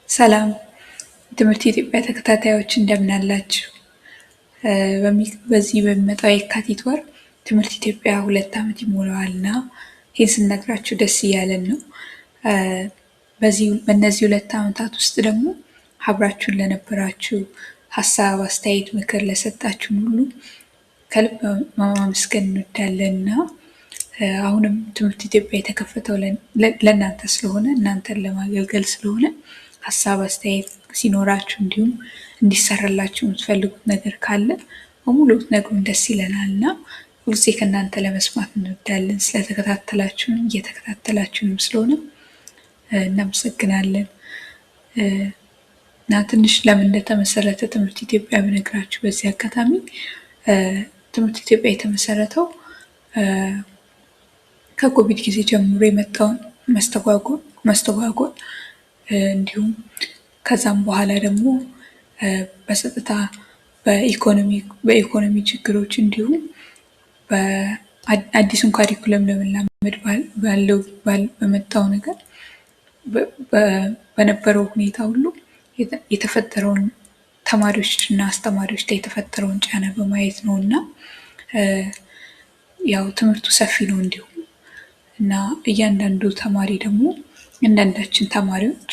ሰላም ትምህርት ኢትዮጵያ ተከታታዮች እንደምን አላችሁ? በዚህ በሚመጣው የካቲት ወር ትምህርት ኢትዮጵያ 2 ዓመት ይሞላዋል እና ይህን ስነግራችሁ ደስ እያለን ነው። በእነዚህ 2 ዓመታት ውስጥ ደግሞ አብራችሁን ለነበራችሁ ሀሳብ፣ አስተያየት፣ ምክር ለሰጣችሁን ሁሉ ከልብ ማመስገን እንወዳለን እና አሁንም ትምህርት ኢትዮጵያ የተከፈተው ለእናንተ ስለሆነ እናንተን ለማገልገል ስለሆነ ሀሳብ አስተያየት ሲኖራችሁ እንዲሁም እንዲሰራላችሁ የምትፈልጉት ነገር ካለ በሙሉ ብትነግሩን ደስ ይለናል እና ሁልጊዜ ከእናንተ ለመስማት እንወዳለን። ስለተከታተላችሁን እየተከታተላችሁንም ስለሆነ እናመሰግናለን እና ትንሽ ለምን እንደተመሰረተ ትምህርት ኢትዮጵያ ብነግራችሁ በዚህ አጋጣሚ ትምህርት ኢትዮጵያ የተመሰረተው ከኮቪድ ጊዜ ጀምሮ የመጣውን መስተጓጎል እንዲሁም ከዛም በኋላ ደግሞ በጸጥታ በኢኮኖሚ ችግሮች እንዲሁም አዲሱን ካሪኩለም ለመላመድ በመጣው ነገር በነበረው ሁኔታ ሁሉ የተፈጠረውን ተማሪዎች እና አስተማሪዎች ላይ የተፈጠረውን ጫና በማየት ነው እና ያው ትምህርቱ ሰፊ ነው እንዲሁም እና እያንዳንዱ ተማሪ ደግሞ አንዳንዳችን ተማሪዎች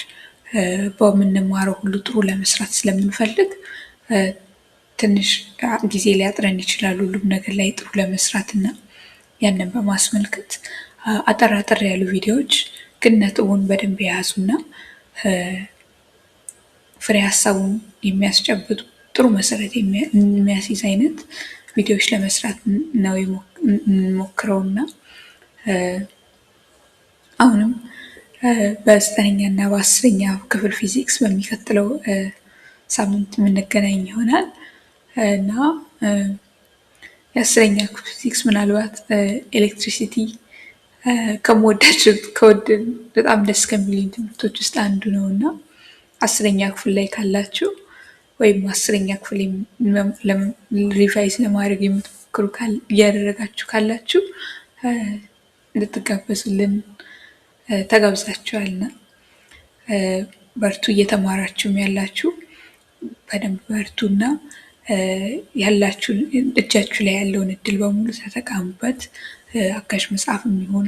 በምንማረው ሁሉ ጥሩ ለመስራት ስለምንፈልግ ትንሽ ጊዜ ሊያጥረን ይችላል ሁሉም ነገር ላይ ጥሩ ለመስራት እና ያንን በማስመልከት አጠር ያሉ ቪዲዮዎች ግን ነጥቡን በደንብ የያዙና ፍሬ ሀሳቡን የሚያስጨብጡ ጥሩ መሰረት የሚያስይዝ አይነት ቪዲዮዎች ለመስራት ነው የምንሞክረውና አሁንም በ9ኛ እና በ10ኛ ክፍል ፊዚክስ በሚቀጥለው ሳምንት የምንገናኝ ይሆናል እና የ10ኛ ክፍል ፊዚክስ ምናልባት ኤሌክትሪሲቲ በጣም ደስ ከሚሉኝ ትምህርቶች ውስጥ አንዱ ነው እና 10ኛ ክፍል ላይ ካላችሁ ወይም 10ኛ ክፍል ሪቫይዝ ለማድረግ የምትሞክሩ እያደረጋችሁ ካላችሁ እንድትጋበዙልን ተጋብዛችኋልና በርቱ። እየተማራችሁም ያላችሁ በደንብ በርቱና ያላችሁን እጃችሁ ላይ ያለውን እድል በሙሉ ተጠቀሙበት። አጋዥ መጽሐፍ የሚሆን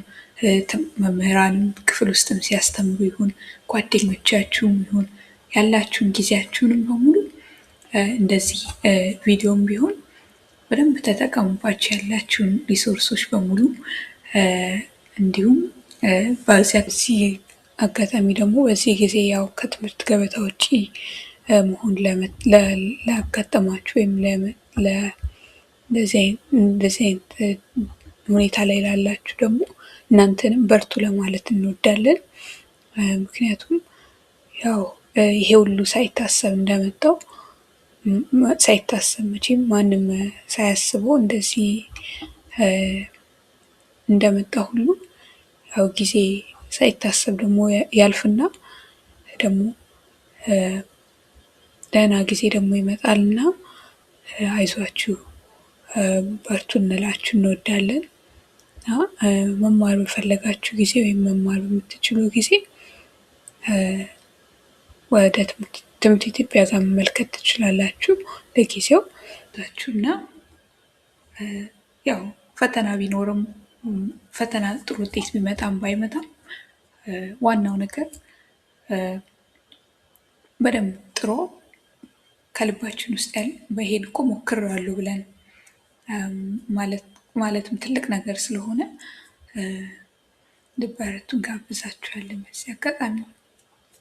መምህራንም ክፍል ውስጥም ሲያስተምሩ ይሁን ጓደኞቻችሁም ይሁን ያላችሁን ጊዜያችሁንም በሙሉ እንደዚህ ቪዲዮም ቢሆን በደንብ ተጠቀሙባቸው ያላችሁን ሪሶርሶች በሙሉ እንዲሁም በዚህ አጋጣሚ ደግሞ በዚህ ጊዜ ያው ከትምህርት ገበታ ውጪ መሆን ላጋጠማችሁ ወይም እንደዚህ አይነት ሁኔታ ላይ ላላችሁ ደግሞ እናንተንም በርቱ ለማለት እንወዳለን። ምክንያቱም ያው ይሄ ሁሉ ሳይታሰብ እንደመጣው ሳይታሰብ መቼም ማንም ሳያስበው እንደዚህ እንደመጣ ሁሉ ያው ጊዜ ሳይታሰብ ደግሞ ያልፍና ደግሞ ደህና ጊዜ ደግሞ ይመጣልና አይዟችሁ በርቱ እንላችሁ እንወዳለን። መማር በፈለጋችሁ ጊዜ ወይም መማር በምትችሉ ጊዜ ወደ ትምህርት ኢትዮጵያ ጋር መመልከት ትችላላችሁ። ለጊዜው እና ያው ፈተና ቢኖርም ፈተና ጥሩ ውጤት ቢመጣም ባይመጣም ዋናው ነገር በደንብ ጥሮ ከልባችን ውስጥ ያለ በይሄን እኮ ሞክሬዋለሁ ብለን ማለትም ትልቅ ነገር ስለሆነ እንድትበረቱ እንጋብዛችኋለን በዚህ አጋጣሚ።